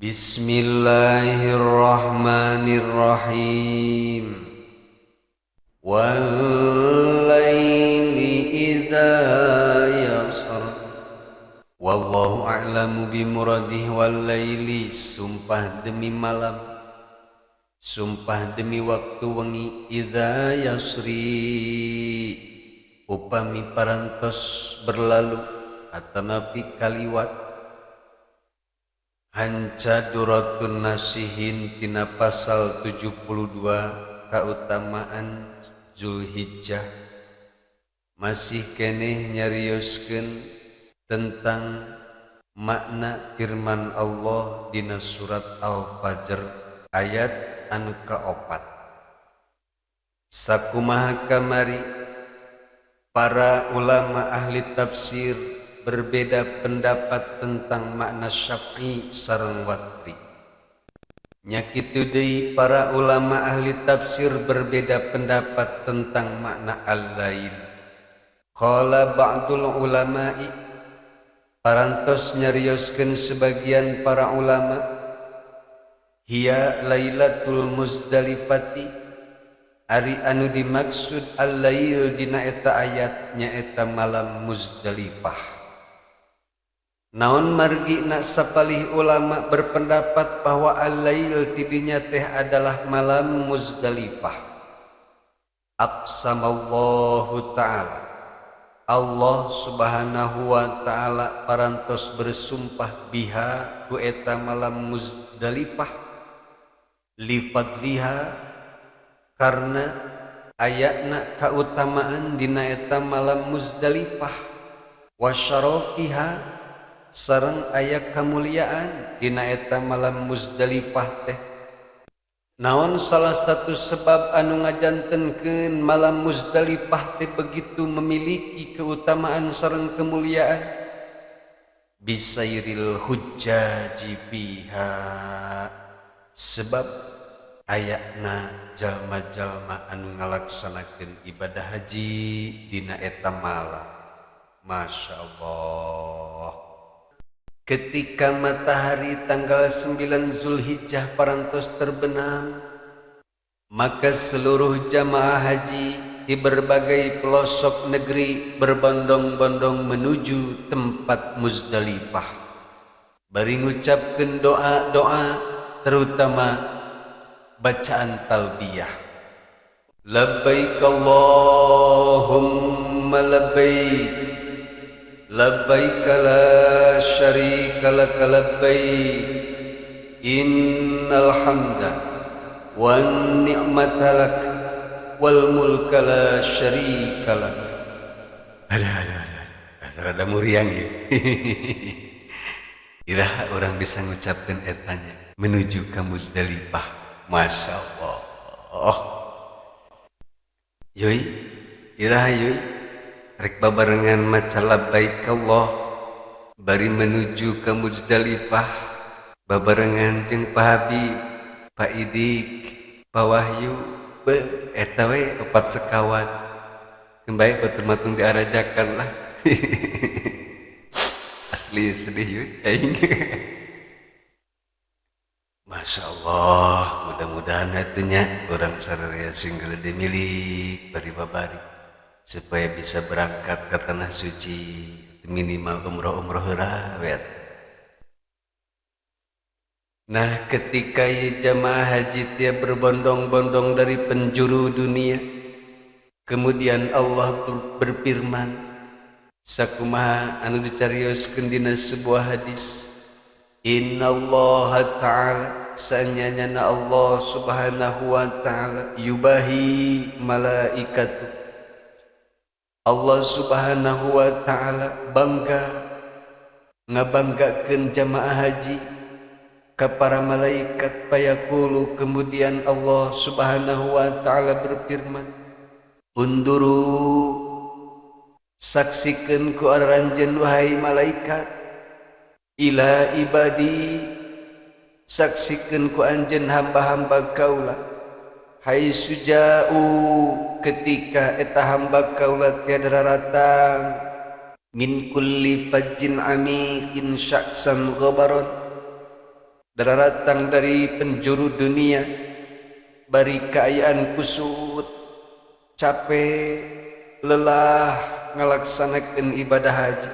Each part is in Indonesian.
Bismillahirrahmanirrahim. Wal-laili idza yasr. Wallahu a'lamu bimuradihi. Wal-laili, sumpah demi malam, sumpah demi waktu wengi. Idza yasri, upami parantos berlalu atanapi kaliwat. Hanca duratun nasihin tina pasal 72 kautamaan Zulhijjah masih keneh nyarioskeun tentang makna firman Allah dina surat Al-Fajr ayat anu kaopat. Sakumaha kamari para ulama ahli tafsir berbeda pendapat tentang makna syaf'i sareng watri. Nya kitu deui para ulama ahli tafsir berbeda pendapat tentang makna al-lail. Qala ba'dul ulama'i, parantos nyarioskeun sebagian para ulama, hiya lailatul muzdalifati, ari anu dimaksud al-lail dina eta ayat nyaeta malam Muzdalifah. Naon margina sapalih ulama berpendapat bahwa al-lail tidinya teh adalah malam Muzdalifah. Aqsamallahu ta'ala, Allah subhanahu wa ta'ala parantos bersumpah biha ku eta malam Muzdalifah lifadliha, karena ayatna kautamaan dina eta malam Muzdalifah, wa syarafiha, sareng aya kamuliaan dina eta malam Muzdalifah teh. Naon salah satu sebab anu ngajantenkeun malam Muzdalifah teh begitu memiliki keutamaan sareng kemuliaan? Bisairil hujjaji fiha, sebab ayatna jalma-jalma anu ngalaksanakeun ibadah haji dina eta malam. Masya Allah. Ketika matahari tanggal 9 Zulhijjah parantos terbenam, maka seluruh jamaah haji di berbagai pelosok negeri berbondong-bondong menuju tempat Muzdalifah, bari ngucapkeun doa-doa, terutama bacaan talbiyah. Labbaik Allahumma labbaik, labbaik la syarika lak labbaik, innal hamda wan ni'mata lak wal mulka la syarika lak. Ada rada muriang ya. Iraha orang bisa ngucapkeun etanya menuju ka Muzdalifah. Masya Allah. Yoi, iraha yoi, rek babarengan maca labbaik Allah bari menuju ke Muzdalifah babarengan jeung Pak Habib, Pak Idik, Pak Wahyu, eta we 4 sekawan kembali batur-matung diarajakan lah. Asli sedih yuk aing. Masya Allah, mudah-mudahan atunya urang sararea sing geude milik bari babari supaya bisa berangkat ke tanah suci, minimal umroh heula we. Nah, ketika jamaah haji dia berbondong-bondong dari penjuru dunia, kemudian Allah berfirman, sakumaha anu dicarioskeun dina sebuah hadis, innallaha ta'ala, sanyana Allah subhanahu wa ta'ala, yubahi malaikatu, Allah subhanahu wa ta'ala bangga ngabanggakeun jamaah haji ka para malaikat. Payaqulu, kemudian Allah subhanahu wa ta'ala berfirman, unduru, saksikeun ku aranjeun wahai malaikat, ila ibadi, saksikeun ku anjeun hamba-hamba kaula, hai suja'u, ketika eta hamba kaula tiada datang, min kulli fajjin amiqin sya'san ghabaron, datang dari penjuru dunia, bari keayaan kusut, capek, lelah ngalaksanakeun ibadah haji,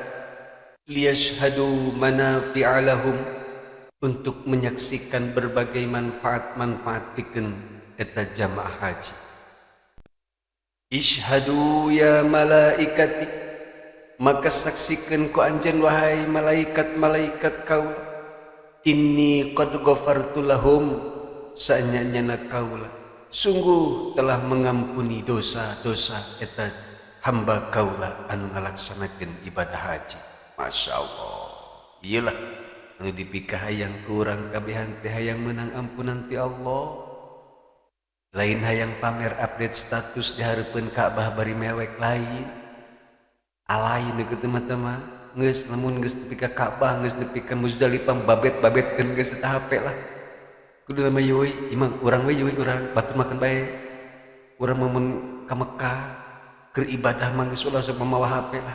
liyashhadu manafi'a lahum, untuk menyaksikan berbagai manfaat-manfaat pikeun eta jamaah haji. Ishhadu ya malaikati, maka saksikeun ku anjeun wahai malaikat-malaikat kaula, inni qad ghafartu lahum, saanyana kaula sungguh telah mengampuni dosa-dosa eta hamba kaula anu ngalaksanakeun ibadah haji. Masya Allah, iyalah anu dipikah hayang kurang kabehan teh hayang menang ampunan ti Allah, lain hayang pamer update status di hareupeun Ka'bah bari mewek, lain alain ke teman-teman. Geus lamun geus nepi ka Ka'bah, geus nepi ka Muzdalifah, babet-babetkeun geus eta hape lah. Kudu nama yoi imang urang we yoi urang batur makan bae. Urang mun ka Mekah keur ibadah mah geus ulah sok mamawa hape lah.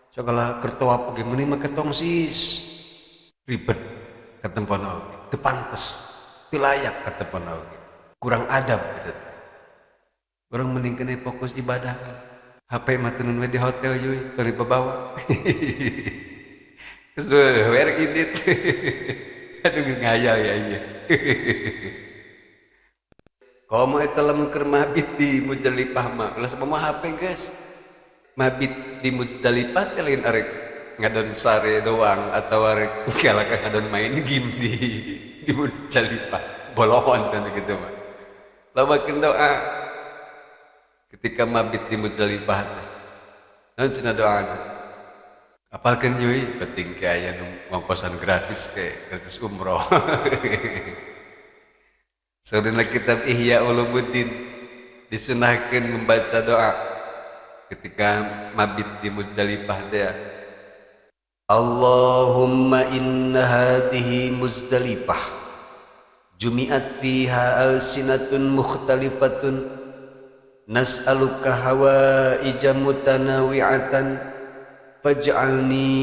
Sok lah keur tawaf oge meuni mah ketong sis ribet katempona oge, teu pantes, teu layak katempona oge. Kurang adab gitu. Urang mending kena fokus ibadah kan. HP mah teu we di hotel yoi, teu dibawa. Terus where indit. Aduh ngayal ya ieu. Komo eta lamun keur mabit di Muzdalifah mah, ulah sabama HP geus. Mabit di Muzdalifah teh lain arek ngadon sare doang atau arek galak ngadon main game di Muzdalifah. Bolongan kan gitu mah. Lobakeun doa ketika mabit di Muzdalifah teh. Naon cenah doana? Apalkeun yeuy penting ke aya nu ngongkosan gratis gratis umroh. Saudara kitab Ihya Ulumuddin disunahkeun membaca doa ketika mabit di Muzdalifah teh. Allahumma inna hadhihi Muzdalifah jumi'at fiha alsinatun mukhtalifatun nas'aluka hawaija mutanawi'atan faj'alni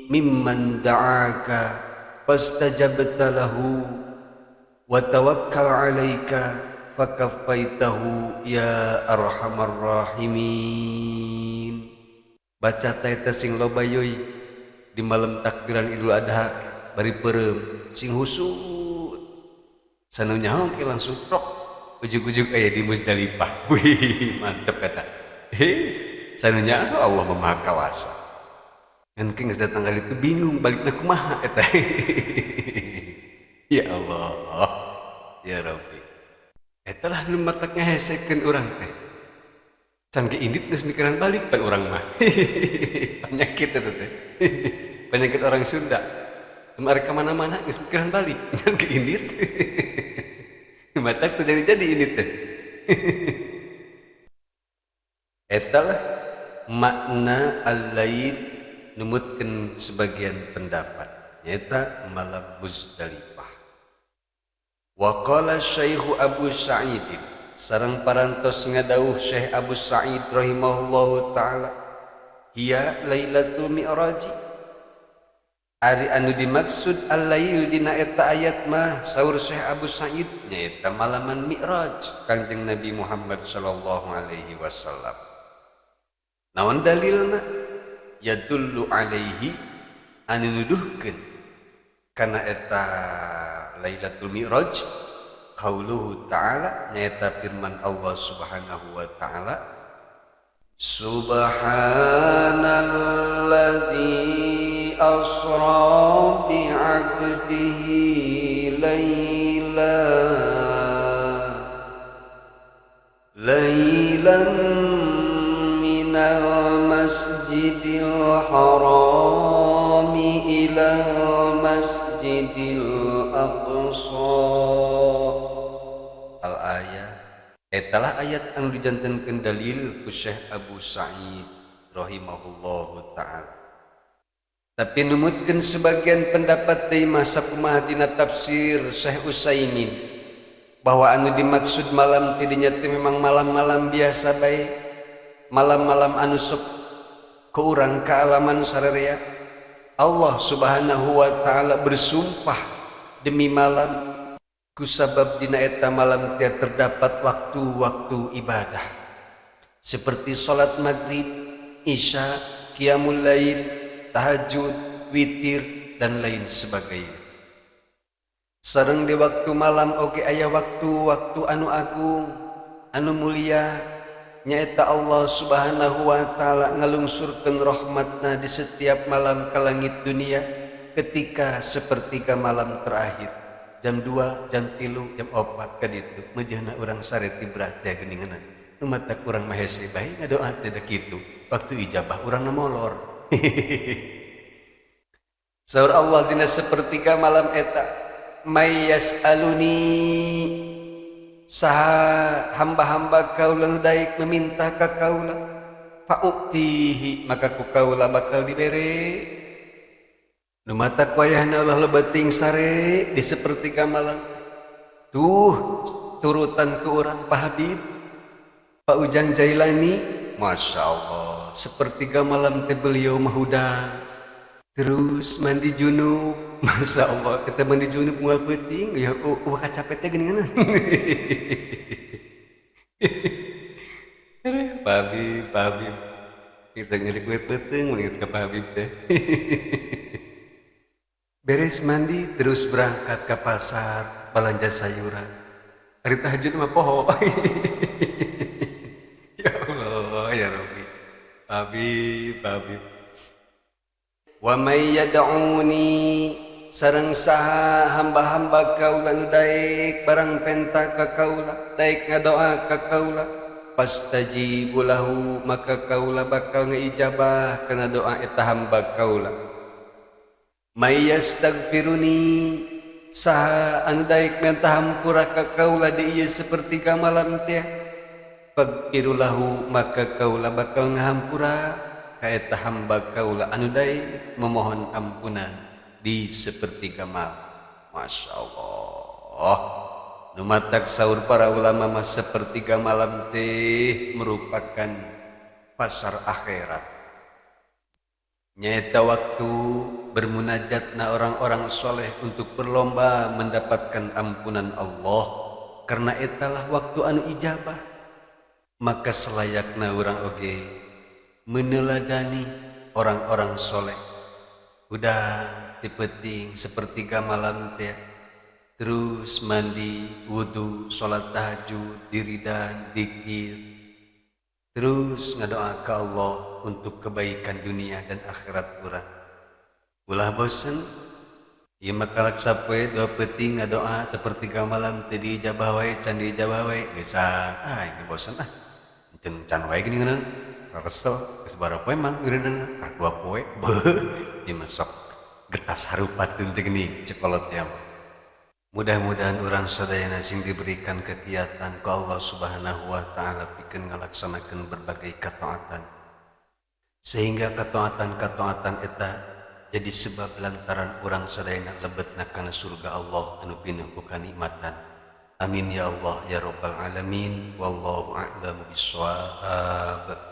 mimman da'aka fastajabta lahu wa tawakkal 'alaika fakaffaitahu ya arhamar rahimin. Baca eta sing loba yeuy di malam takbiran Idul Adha bari peureum sing husut sanu nyaho ke langsung tok ujug-ujug aya di Muzdalifah. Wih mantep kata. Sanu nyaho Allah Maha Kawasa. Ngan geus datang kali itu bingung balikna kumaha eta. Ya Allah, ya Rabbi. Eta lah nu matak ngahesekeun urang teh. Can ge indit geus mikiran balik pan urang mah. Penyakit eta teh. Penyakit orang Sunda. Mereka mana-mana geus mikiran balik. Can ge indit. Matak teh jadi indit teh. Eta lah makna al-laid numutkeun sebagian pendapat nyata malam Muzdalifah. Wa qala Syekh Abu Sa'id, sareng parantos ngadawuh Syekh Abu Sa'id rahimahullahu taala, hiya lailatul mi'raj. Ari anu dimaksud al-lail dina eta ayat mah saur Syekh Abu Sa'id nyaeta malaman Mi'raj Kangjeng Nabi Muhammad sallallahu alaihi wasallam. Naon dalilna? Yadullu alaihi anu nuduhkeun kana eta Lailatul Mi'raj qauluhu ta'ala nyaeta firman Allah Subhanahu wa ta'ala, Subhanalladzi asra bi 'abdihi laylan minal masjidil harami ilal masjidil aqsa. Al-ayah etalah ayat anu dijantenkeun dalil ku Syekh Abu Sa'id rahimahullahu ta'ala. Tapi numutkeun sebagian pendapat deui masa kumaha dina tafsir Syekh Utsaimin bahwa anu dimaksud malam tidinya teh memang malam-malam biasa bae, malam-malam anu sok ke urang kaalaman sararea, Allah subhanahu wa ta'ala bersumpah demi malam, kusabab dina eta malam teh terdapat waktu-waktu ibadah seperti salat maghrib, isya, qiyamul lail, tahajud, witir dan lain sebagainya. Sareng di waktu malam oge aya waktu-waktu anu agung, anu mulia, nyaeta Allah subhanahu wa ta'ala ngalungsurkeun rahmatna di setiap malam ke langit dunia ketika sepertiga malam terakhir. Jam 2, jam 3, jam 4 ka ditu mejehna urang sare ti berat teh geuningan. Nu matak urang mah hese bae ngadoa teh da kitu. Waktu ijabah urang molor. Saur Allah dina sepertiga malam eta, may yas'aluni, saha hamba-hamba kaula nu daek meminta ka kaula, fa'utihi, maka ku kaula bakal dibere. Nu matak wayahna Allah lebeting sare di sepertiga malam. Tuh turutan ke urang Pak Habib, Pak Ujang Jailani, Masya Allah, sepertiga malam teh beliau mahudang. Terus mandi junub, Masya Allah, kita mandi junub mual peuting, ya capek teh geuningan. Pak Habib, kita nyari kue peuting mengingat ke Pak Habib teh. Beres mandi terus berangkat ke pasar belanja sayuran. Hari tahajud mah poho. Ya Allah ya Rabbi. Habib. Wa may yad'uni, sareng saha hamba-hamba kaula nu daek barang penta ka kaula, daek ngadoa ka kaula, pastajibu lahu, maka kaula bakal ngaijabah kana doa eta hamba kaula. May yastaghfiruni, saha anu daek minta hampura ka kaula di ieu sapertiga malam teh, faghfiru lahu, maka kaula bakal ngahampura ka eta hamba kaula anu daek memohon ampunan di sapertiga malam. Masya Allah, nu matak saur para ulama mah sapertiga malam teh merupakan pasar akhirat, nyaeta waktu bermunajatna orang-orang soleh untuk berlomba mendapatkan ampunan Allah, karena etalah waktu anu ijabah. Maka selayakna urang oge meneladani orang-orang soleh. Udah dipeting sepertiga malam teh, terus mandi, wudu, sholat tahajud, diridan, dzikir, terus ngadoa ke Allah untuk kebaikan dunia dan akhirat urang. Ulah bosen, ieu mah karaksa poe dua peuting ngadoa sapertiga malam teh diijabah wae, can diijabah wae, geus ini bosen can wae geuning ngeunang resel geus bara poe mah ngeureunana ka dua poe beuh ieu mah sok getas harupateun teh geuning cekolot ya. Mudah-mudahan urang sadayana sing diberikan kegiatan ku Allah Subhanahu wa ta'ala pikeun ngalaksanakeun berbagai kataatan, sehingga kataatan-kataatan eta jadi sebab lantaran urang sadayana lebetna kana surga Allah anu pinuh ku kanikmatan. Amin ya Allah ya rabbal alamin. Wallahu a'lamu bissawab.